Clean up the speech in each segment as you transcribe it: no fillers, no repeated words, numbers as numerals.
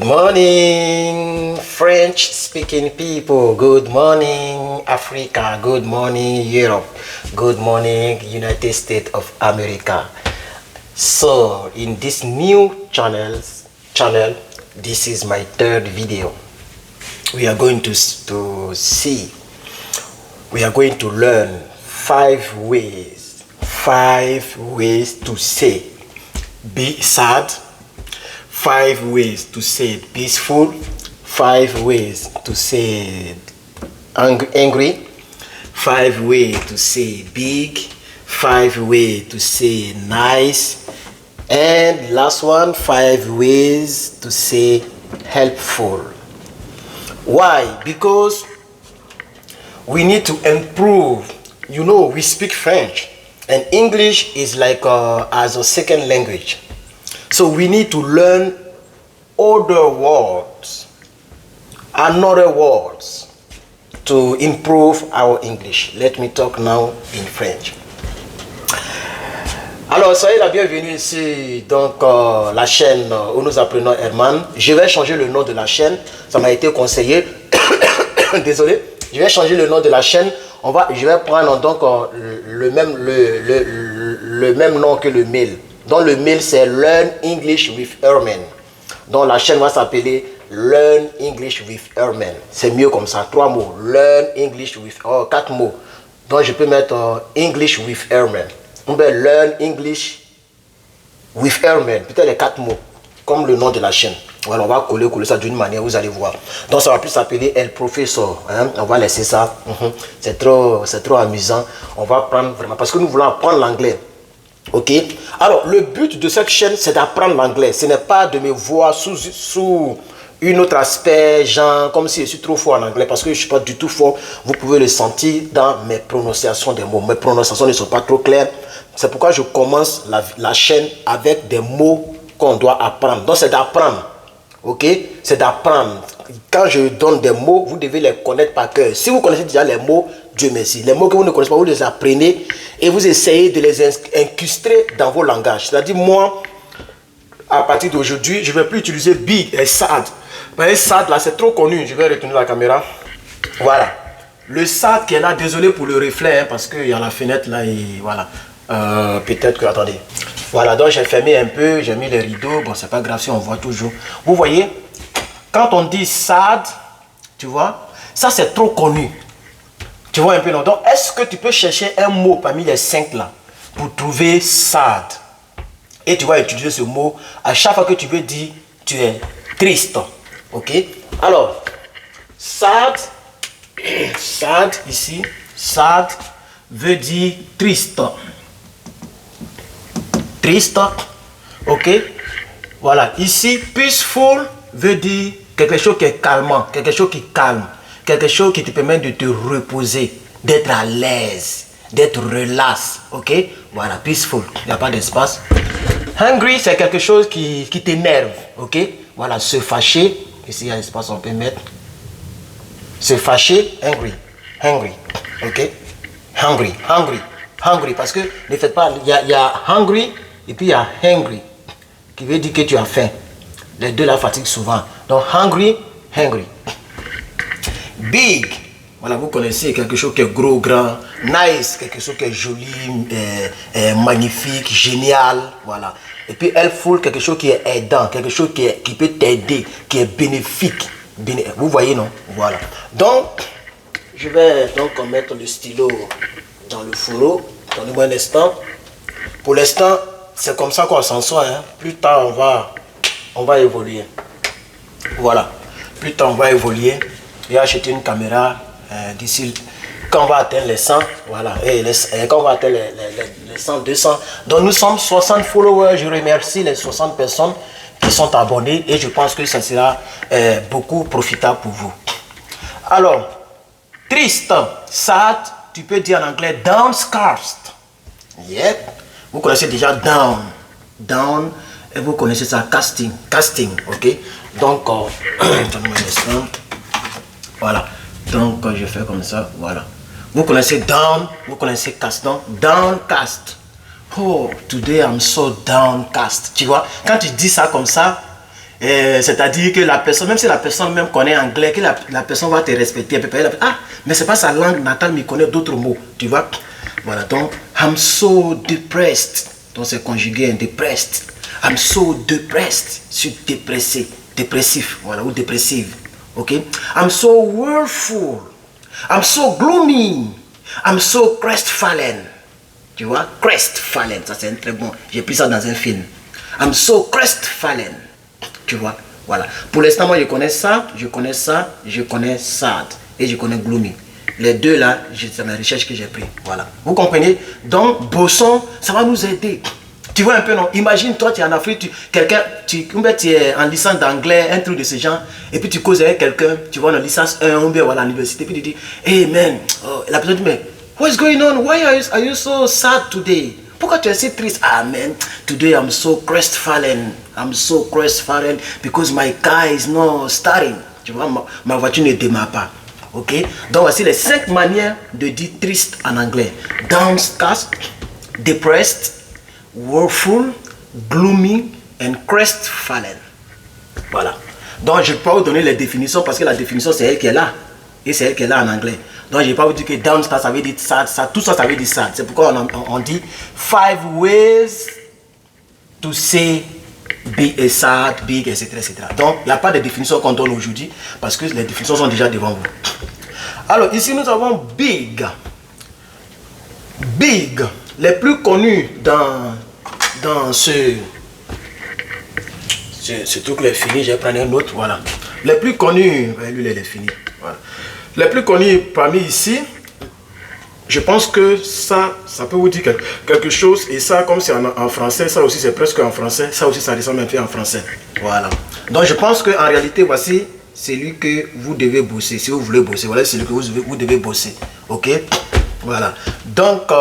morning, French speaking people. Good morning, Africa. Good morning, Europe. Good morning, United States of America. So, in this new channel, this is my third video. We are going to learn five ways to say be sad, 5 ways to say peaceful, 5 ways to say angry, 5 ways to say big, 5 ways to say nice, and last one, 5 ways to say helpful. Why? Because we need to improve. You know, we speak French and English is like as a second language. So we need to learn other words, another words to improve our English. Let me talk now in French. Alors, soyez la bienvenue ici, donc la chaîne où nous apprenons Herman. Je vais changer le nom de la chaîne, ça m'a été conseillé. Désolé, je vais changer le nom de la chaîne. Je vais prendre donc le même nom que le mail. Donc le mail c'est Learn English with Herman. Donc la chaîne va s'appeler Learn English with Herman. C'est mieux comme ça, 3 mots. Learn English with 4 mots. Donc je peux mettre English with Herman. On peut Learn English with Herman. Peut-être les 4 mots, comme le nom de la chaîne. Voilà, on va coller ça d'une manière, vous allez voir. Donc ça va plus s'appeler El Professor. Hein? On va laisser ça. C'est trop amusant. On va prendre vraiment, parce que nous voulons apprendre l'anglais. Ok. Alors le but de cette chaîne c'est d'apprendre l'anglais. Ce n'est pas de me voir sous un autre aspect, genre comme si je suis trop fort en anglais, parce que je ne suis pas du tout fort. Vous pouvez le sentir dans mes prononciations des mots. Mes prononciations ne sont pas trop claires. C'est pourquoi je commence la chaîne avec des mots qu'on doit apprendre. Donc c'est d'apprendre. Ok, c'est d'apprendre. Quand je donne des mots, vous devez les connaître par cœur. Si vous connaissez déjà les mots, Dieu merci. Les mots que vous ne connaissez pas, vous les apprenez et vous essayez de les incruster dans vos langages. C'est-à-dire, moi, à partir d'aujourd'hui, je ne vais plus utiliser big et sad. Mais sad, là, c'est trop connu. Je vais retourner la caméra. Voilà. Le sad qui est là, désolé pour le reflet, hein, parce qu'il y a la fenêtre là et voilà. Peut-être que, attendez. Voilà, donc j'ai fermé un peu, j'ai mis les rideaux. Bon, c'est pas grave si on voit toujours. Vous voyez, quand on dit sad, tu vois, ça c'est trop connu. Tu vois un peu, non? Donc, est-ce que tu peux chercher un mot parmi les 5 là pour trouver sad? Et tu vas utiliser ce mot à chaque fois que tu veux dire tu es triste. Ok? Alors, sad ici, sad veut dire triste. Triste, ok? Voilà, ici, peaceful veut dire quelque chose qui est calmant, quelque chose qui calme, quelque chose qui te permet de te reposer, d'être à l'aise, d'être relax, ok? Voilà, peaceful, il n'y a pas d'espace. Hungry, c'est quelque chose qui t'énerve, ok? Voilà, se fâcher, ici il y a l'espace, on peut mettre. Se fâcher, hungry, ok? Hungry, parce que ne faites pas, il y a hungry, et puis il y a hungry, qui veut dire que tu as faim. Les deux la fatiguent souvent. Donc hungry. Big, voilà, vous connaissez quelque chose qui est gros, grand. Nice, quelque chose qui est joli, magnifique, génial. Voilà. Et puis helpful, quelque chose qui est aidant, quelque chose qui peut t'aider, qui est bénéfique. Vous voyez, non? Voilà. Donc, je vais donc mettre le stylo dans le fourreau. Donnez-moi un instant. Pour l'instant, c'est comme ça qu'on s'en sort. Hein. Plus tard, on va évoluer. Voilà. Plus tard, on va évoluer. Et acheter une caméra d'ici. Quand on va atteindre les 100, voilà. Et quand on va atteindre les 100, 200. Donc, nous sommes 60 followers. Je remercie les 60 personnes qui sont abonnées. Et je pense que ça sera beaucoup profitable pour vous. Alors, triste, sad, tu peux dire en anglais downcast. Yep. Vous connaissez déjà down, et vous connaissez ça, casting, ok? Donc, voilà. Donc, je fais comme ça, voilà. Vous connaissez down, vous connaissez cast, donc downcast. Oh, today I'm so downcast. Tu vois, quand tu dis ça comme ça, C'est-à-dire que la personne, même si la personne même connaît anglais, que la personne va te respecter. Ah, mais c'est pas sa langue natale, mais il connaît d'autres mots. Tu vois? Voilà, donc, I'm so depressed. Donc, c'est conjugué, depressed. I'm so depressed. Je suis dépressé, dépressif, voilà, ou dépressive. Ok? I'm so worryful. I'm so gloomy. I'm so crestfallen. Tu vois? Crestfallen, ça c'est un très bon. J'ai pris ça dans un film. I'm so crestfallen. Tu vois? Voilà. Pour l'instant, moi, je connais ça, je connais ça, je connais sad et je connais gloomy. Les deux là, c'est ma recherche que j'ai pris. Voilà. Vous comprenez? Donc, Bosson, ça va nous aider. Tu vois un peu, non? Imagine, toi, tu es en Afrique, tu es en licence d'anglais, un truc de ce genre, et puis tu causes avec quelqu'un, tu vois, en licence 1, ou bien voilà, à l'université, puis tu dis, hey man, oh, la personne dit, mais, what's going on? Why are you so sad today? Pourquoi tu es si triste? Ah man, today I'm so crestfallen. I'm so crestfallen because my car is not starting. Tu vois, ma voiture ne démarre pas. Ok? Donc voici les 5 manières de dire triste en anglais. Downcast, depressed, woeful, gloomy and crestfallen. Voilà. Donc je peux vous donner les définitions parce que la définition c'est elle qui est là. Et c'est elle qui est là en anglais. Donc je ne vais pas vous dire que downcast ça veut dire sad, tout ça ça veut dire sad. C'est pourquoi on dit 5 ways to say be sad, big, etc. etc. Donc il n'y a pas de définition qu'on donne aujourd'hui parce que les définitions sont déjà devant vous. Alors ici nous avons big. Big. Les plus connus dans ce truc là est fini, je vais prendre un autre, voilà. Les plus connus, lui il est fini, voilà. Les plus connus parmi ici, je pense que ça peut vous dire quelque chose, et ça comme c'est en français, ça aussi c'est presque en français, ça aussi ça ressemble un peu en français, voilà. Donc je pense qu'en réalité, voici celui que vous devez bosser, si vous voulez bosser, voilà celui que vous devez bosser, ok, voilà. Donc,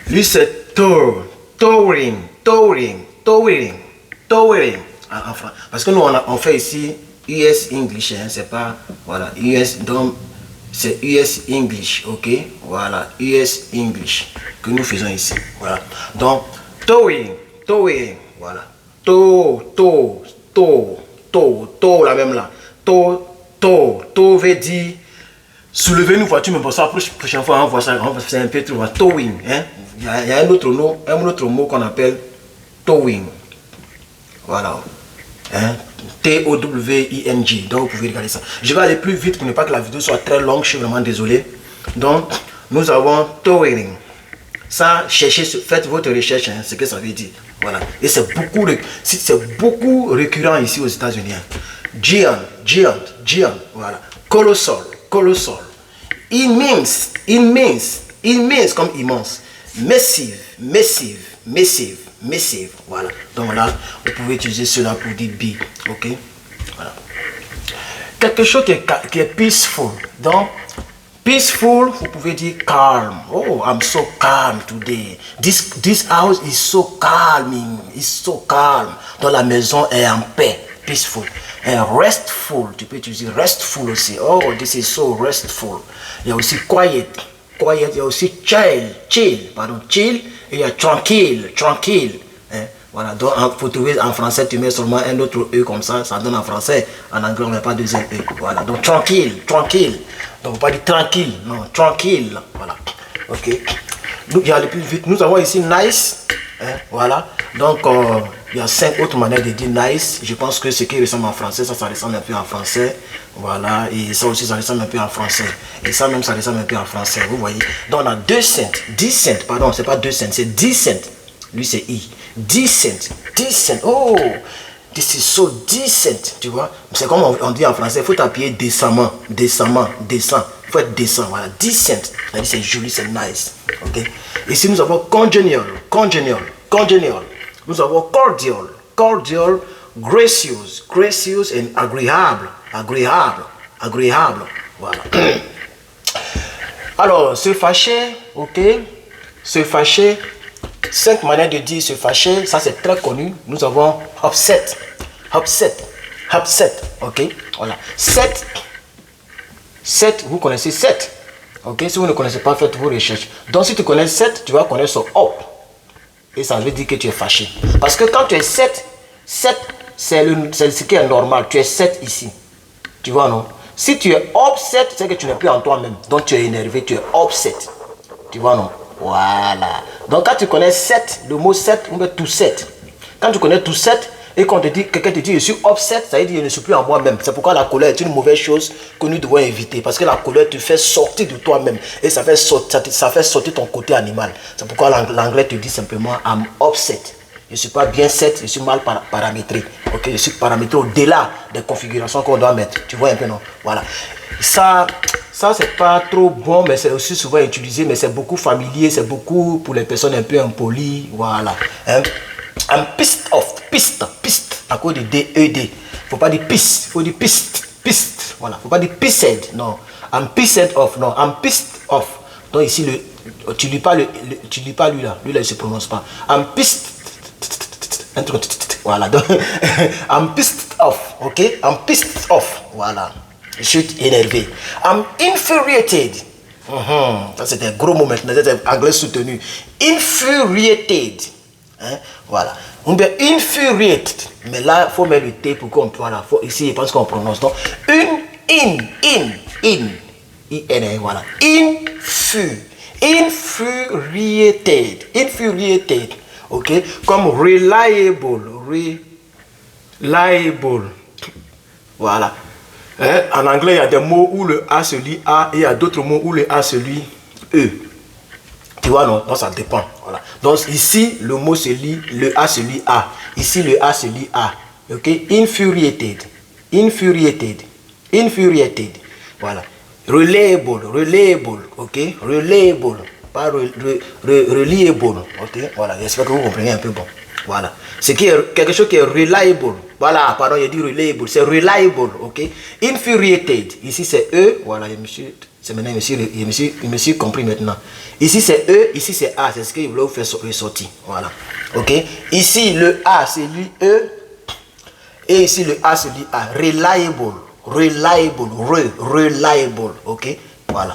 lui c'est towering, parce que nous on fait ici US English, hein, c'est pas, voilà, US, donc c'est US English, ok, voilà, US English que nous faisons ici, voilà. Donc towing, voilà, la même là, veut dire soulever une voiture, mais pour ça, la prochaine fois on voit ça, on va faire un peu trop, towing, hein. Il y a un autre mot qu'on appelle towing, voilà, hein? T-O-W-I-N-G. Donc vous pouvez regarder ça. Je vais aller plus vite pour ne pas que la vidéo soit très longue. Je suis vraiment désolé. Donc nous avons towering. Ça, faites votre recherche, hein, ce que ça veut dire. Voilà. Et c'est beaucoup récurrent ici aux États-Unis. Giant. Voilà. Colossal. Immense comme immense. Massive, voilà. Donc là, vous pouvez utiliser cela pour dire big, ok, voilà. Quelque chose qui est peaceful. Donc, peaceful, vous pouvez dire calm. Oh, I'm so calm today. This house is so calming. It's so calm. Donc la maison est en paix, peaceful. And restful, tu peux utiliser restful aussi. Oh, this is so restful. Il y a aussi quiet, il y a aussi chill, et il y a tranquille, hein? Voilà, donc pour trouver en français, tu mets seulement un autre E comme ça donne en français. En anglais, on ne met pas deuxième E. Voilà, donc tranquille. Donc pas dire tranquille, non, tranquille. Voilà, ok. Nous, il y a le plus vite. Nous avons ici nice, hein? Voilà. Donc il y a 5 autres manières de dire nice. Je pense que ce qui ressemble en français, ça ressemble un peu en français. Voilà, et ça aussi, ça ressemble un peu en français. Et ça même, ça ressemble un peu en français. Vous voyez. Donc on a 2 cents, 10 cents, pardon, c'est pas 2 cents, c'est 10 cents. Lui c'est I. 10 cents. Oh, this is so decent. Tu vois, c'est comme on dit en français, il faut t'appuyer décemment. Il faut être décent. Voilà, 10 cents. C'est joli, c'est nice. Ok. Ici nous avons congenial. Nous avons cordial, gracious et agréable. Voilà. Alors, se fâcher, ok. Se fâcher. 5 manières de dire se fâcher, ça c'est très connu. Nous avons upset, ok, voilà. 7, vous connaissez 7, ok. Si vous ne connaissez pas, faites vos recherches. Donc si tu connais 7, tu vas connaître son up, et ça veut dire que tu es fâché. Parce que quand tu es 7, c'est ce qui est normal. Tu es 7 ici. Tu vois, non? Si tu es upset, c'est que tu n'es plus en toi-même. Donc tu es énervé, tu es upset. Tu vois, non? Voilà. Donc quand tu connais 7, le mot 7, on met tout 7. Quand tu connais tout 7, et quand quelqu'un te dit je suis upset, ça veut dire je ne suis plus en moi-même. C'est pourquoi la colère est une mauvaise chose que nous devons éviter. Parce que la colère te fait sortir de toi-même. Et ça fait sortir ton côté animal. C'est pourquoi l'anglais te dit simplement I'm upset. Je ne suis pas bien 7, je suis mal paramétré. Ok, je suis paramétré au-delà des configurations qu'on doit mettre. Tu vois un peu, non? Voilà. Ça c'est pas trop bon, mais c'est aussi souvent utilisé, mais c'est beaucoup familier, c'est beaucoup pour les personnes un peu impolies. Voilà. Hein? I'm pissed off. Piste, à cause de D-E-D. Faut pas dire piste, il faut dire piste. Voilà, faut pas dire pissed, non. I'm pissed off, non. I'm pissed off. Donc ici, tu lis pas lui là, il se prononce pas. I'm pissed. Voilà, donc I'm pissed off, ok? I'm pissed off, voilà. Je suis énervé. I'm infuriated. Ça c'est un gros mot maintenant, c'est anglais soutenu. Infuriated. Hein? Voilà. On dit infuriated. Mais là, il faut mettre le T pour qu'on puisse. Voilà. Ici, je pense qu'on prononce. Donc, I-N, voilà. Infuriated. Ok? Comme reliable. Voilà. Hein? En anglais, il y a des mots où le A se lit A et il y a d'autres mots où le A se lit E. Tu vois, non? Donc, ça dépend. Voilà. Donc, ici, le mot se lit, le A se lit A. Ici, le A se lit A. Ok? Infuriated. Voilà. Reliable. Ok? Reliable. Pas reliable. Ok? Voilà. J'espère que vous comprenez un peu bon. Voilà. C'est quelque chose qui est reliable. Voilà. Pardon, il dit reliable. C'est reliable. Ok? Infuriated. Ici, c'est E. Voilà. C'est maintenant, je me suis compris maintenant. Ici, c'est E. Ici, c'est A. C'est ce qu'il voulait vous faire ressortir. Voilà. Ok? Ici, le A, c'est lui E. Et ici, le A, c'est lui A. Reliable. Ok? Voilà.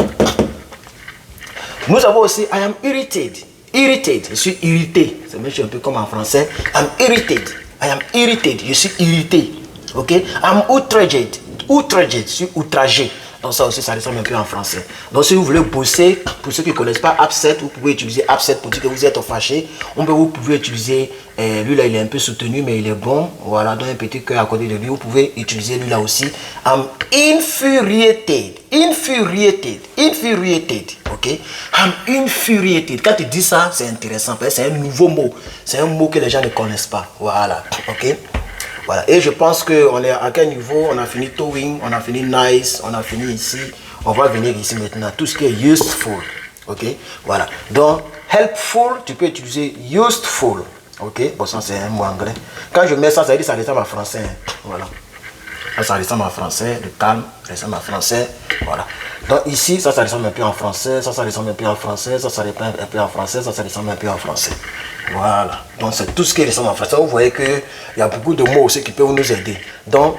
Nous avons aussi I am irritated. Je suis irrité. C'est même un peu comme en français. I am irritated. Je suis irrité. Ok? I'm outraged. Je suis outragé. Donc ça aussi, ça ressemble un peu en français. Donc si vous voulez bosser, pour ceux qui ne connaissent pas upset, vous pouvez utiliser upset pour dire que vous êtes fâché. Vous pouvez utiliser, lui là il est un peu soutenu mais il est bon. Voilà, donc un petit cœur à côté de lui. Vous pouvez utiliser lui là aussi. I'm infuriated. Ok? I'm infuriated. Quand tu dis ça, c'est intéressant. C'est un nouveau mot. C'est un mot que les gens ne connaissent pas. Voilà. Ok? Voilà, et je pense qu'on est à quel niveau? On a fini towing, on a fini nice, on a fini ici. On va venir ici maintenant. Tout ce qui est useful. Ok? Voilà. Donc, helpful, tu peux utiliser useful. Ok? Bon, ça c'est un mot anglais. Quand je mets ça, ça veut dire que ça ressemble à français. Voilà. Ça ressemble à français. Le calme, ça ressemble à français. Voilà. Donc ici, ça ressemble un peu en français. Ça ressemble un peu en français. Ça ressemble un peu en français. Ça ressemble un peu en français. Voilà. Donc c'est tout ce qui ressemble en français. Vous voyez qu'il y a beaucoup de mots aussi qui peuvent nous aider. Donc,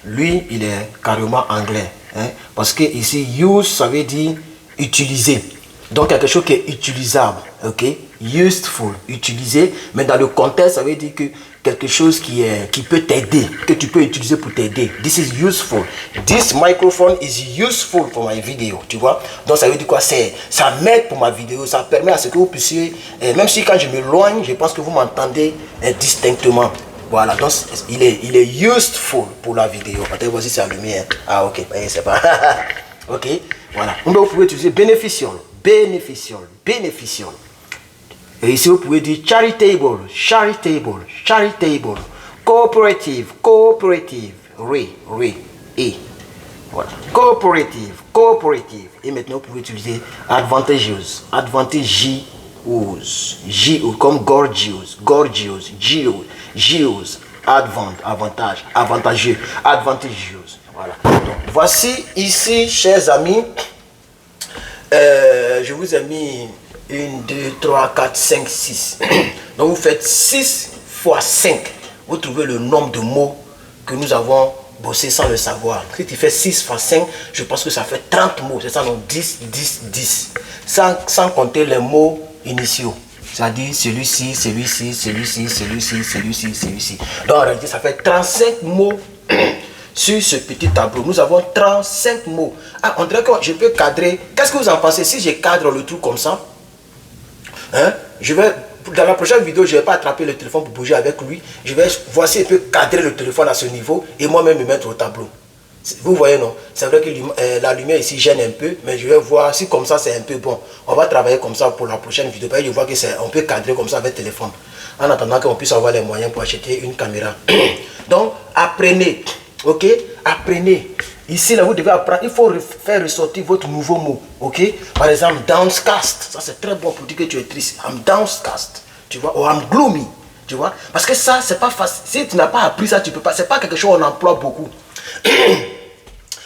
lui, il est carrément anglais. Hein? Parce que ici, use, ça veut dire utiliser. Donc quelque chose qui est utilisable. Ok? Useful, utiliser. Mais dans le contexte, ça veut dire que quelque chose qui peut t'aider, que tu peux utiliser pour t'aider. This is useful. This microphone is useful for my video. Tu vois? Donc ça veut dire quoi? Ça m'aide pour ma vidéo. Ça permet à ce que vous puissiez, même si quand je m'éloigne, je pense que vous m'entendez distinctement. Voilà, donc il est useful pour la vidéo. Attends, voici c'est allumé. Hein. Ah ok, c'est pas. Ok, voilà. Donc vous pouvez utiliser beneficial. Et ici, vous pouvez dire charitable, cooperative, et voilà, cooperative. Et maintenant, vous pouvez utiliser advantageous, comme gorgeous, avantageux. Voilà. Donc, voici ici, chers amis, je vous ai mis 1, 2, 3, 4, 5, 6. Donc vous faites 6 fois 5. Vous trouvez le nombre de mots que nous avons bossé sans le savoir. Si tu fais 6 fois 5, je pense que ça fait 30 mots. C'est ça, donc 10. Sans compter les mots initiaux. C'est-à-dire celui-ci, celui-ci, celui-ci, celui-ci, celui-ci, celui-ci. Donc en réalité, ça fait 35 mots sur ce petit tableau. Nous avons 35 mots. Ah, on dirait que je peux cadrer. Qu'est-ce que vous en pensez si je cadre le truc comme ça? Hein? Dans la prochaine vidéo, je ne vais pas attraper le téléphone pour bouger avec lui. Je vais voir si je peux cadrer le téléphone à ce niveau et moi-même me mettre au tableau. Vous voyez, non? C'est vrai que la lumière ici gêne un peu, mais je vais voir si comme ça c'est un peu bon. On va travailler comme ça pour la prochaine vidéo. Je vois que on peut cadrer comme ça avec le téléphone. En attendant qu'on puisse avoir les moyens pour acheter une caméra. Donc, apprenez. Ok? Apprenez. Ici, là, vous devez apprendre. Il faut faire ressortir votre nouveau mot. Ok? Par exemple, downcast. Ça, c'est très bon pour dire que tu es triste. I'm downcast. Tu vois? Ou I'm gloomy. Tu vois? Parce que ça, c'est pas facile. Si tu n'as pas appris ça, tu peux pas. C'est pas quelque chose qu'on emploie beaucoup.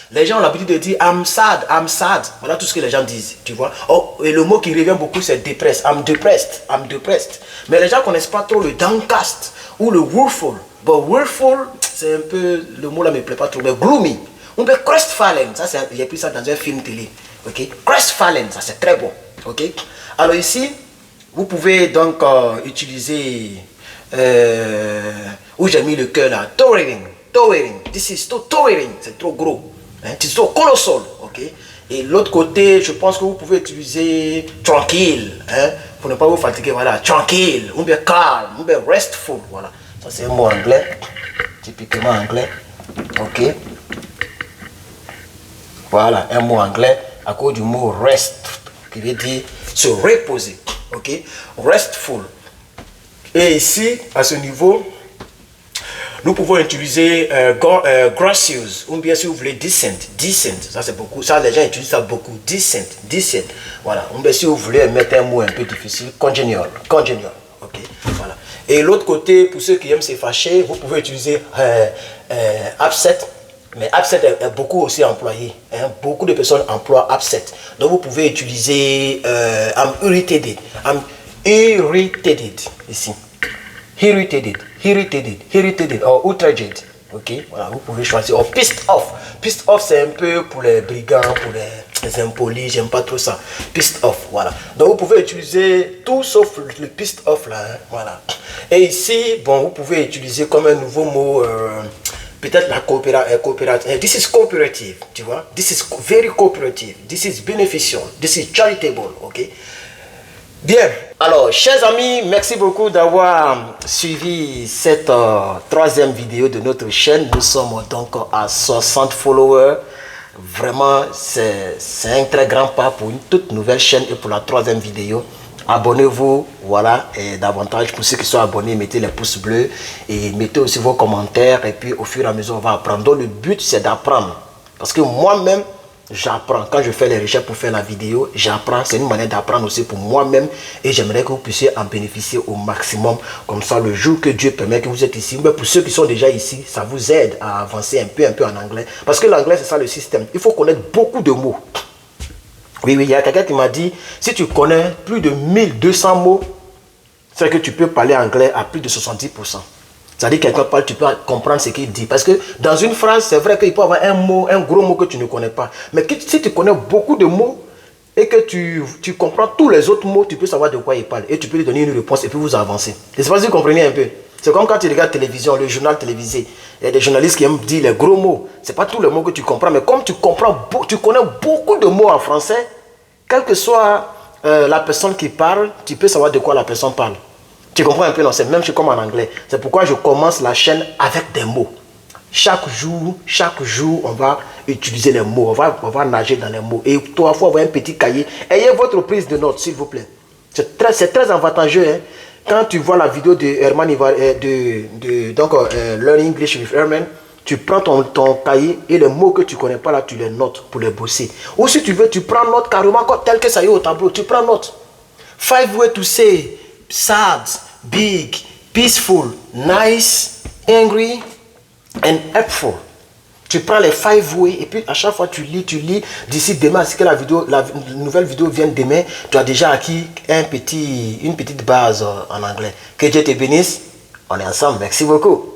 Les gens ont l'habitude de dire I'm sad, I'm sad. Voilà tout ce que les gens disent, tu vois. Oh, et le mot qui revient beaucoup, c'est depressed. I'm depressed, I'm depressed. Mais les gens ne connaissent pas trop le downcast ou le woeful. Bon, woeful, c'est un peu, le mot là ne me plaît pas trop, mais gloomy. On peut crestfallen, ça j'ai pris ça dans un film télé. Ok, crestfallen, ça c'est très bon. Ok. Alors ici, vous pouvez donc utiliser où j'ai mis le cœur là, towering. Towering, this is too towering, c'est trop gros, hein? C'est trop colossal, ok. Et l'autre côté, je pense que vous pouvez utiliser tranquille, hein? Pour ne pas vous fatiguer, voilà, tranquille, ou bien calm, ou bien restful, voilà. Ça c'est un mot anglais, typiquement anglais, ok. Voilà, un mot anglais à cause du mot rest, qui veut dire se reposer, ok. Restful. Et ici, à ce niveau, nous pouvons utiliser gracious, ou bien si vous voulez decent, ça c'est beaucoup, ça les gens utilisent ça beaucoup, decent, voilà, ou bien si vous voulez mettre un mot un peu difficile, congenial, ok, voilà. Et l'autre côté, pour ceux qui aiment se fâcher, vous pouvez utiliser upset, mais upset est beaucoup aussi employé, hein? Beaucoup de personnes emploient upset, donc vous pouvez utiliser I'm irritated, ici. Irritated, or outraged. Ok, voilà, vous pouvez choisir. Or pissed off. Pissed off, c'est un peu pour les brigands, pour les impolis, j'aime pas trop ça. Pissed off, voilà. Donc vous pouvez utiliser tout sauf le pissed off là, hein, voilà. Et ici, bon, vous pouvez utiliser comme un nouveau mot, peut-être la coopérative. This is cooperative, tu vois. This is very cooperative. This is beneficial. This is charitable, ok. Bien, alors chers amis, merci beaucoup d'avoir suivi cette troisième vidéo de notre chaîne. Nous sommes donc à 60 followers. Vraiment, c'est un très grand pas pour une toute nouvelle chaîne et pour la troisième vidéo. Abonnez-vous, voilà, et davantage pour ceux qui sont abonnés, mettez les pouces bleus et mettez aussi vos commentaires et puis au fur et à mesure on va apprendre. Donc le but c'est d'apprendre parce que moi-même, j'apprends. Quand je fais les recherches pour faire la vidéo, j'apprends. C'est une manière d'apprendre aussi pour moi-même. Et j'aimerais que vous puissiez en bénéficier au maximum. Comme ça, le jour que Dieu permet que vous êtes ici, mais pour ceux qui sont déjà ici, ça vous aide à avancer un peu en anglais. Parce que l'anglais, c'est ça le système. Il faut connaître beaucoup de mots. Oui, il y a quelqu'un qui m'a dit, si tu connais plus de 1200 mots, c'est que tu peux parler anglais à plus de 70%. C'est-à-dire quelqu'un parle, tu peux comprendre ce qu'il dit. Parce que dans une phrase, c'est vrai qu'il peut y avoir un mot, un gros mot que tu ne connais pas. Mais si tu connais beaucoup de mots et que tu comprends tous les autres mots, tu peux savoir de quoi il parle. Et tu peux lui donner une réponse et puis vous avancez. Je ne sais pas si vous comprenez un peu. C'est comme quand tu regardes la télévision, le journal télévisé. Il y a des journalistes qui aiment dire les gros mots. Ce n'est pas tous les mots que tu comprends. Mais comme tu connais beaucoup de mots en français, quelle que soit la personne qui parle, tu peux savoir de quoi la personne parle. Tu comprends un peu, non? C'est même comme en anglais. C'est pourquoi je commence la chaîne avec des mots. Chaque jour, on va utiliser les mots. On va nager dans les mots. Et toi, il faut avoir un petit cahier. Ayez votre prise de notes, s'il vous plaît. C'est très avantageux. Hein? Quand tu vois la vidéo de Herman, Learn English with Herman, tu prends ton cahier et les mots que tu ne connais pas là, tu les notes pour les bosser. Ou si tu veux, tu prends note carrément tel que ça y est au tableau. Tu prends note. 5 ways to say sad, big, peaceful, nice, angry and helpful. Tu prends les 5 ways et puis à chaque fois tu lis. D'ici demain, si la nouvelle vidéo vient demain, tu as déjà acquis une petite base en anglais. Que Dieu te bénisse. On est ensemble. Merci beaucoup.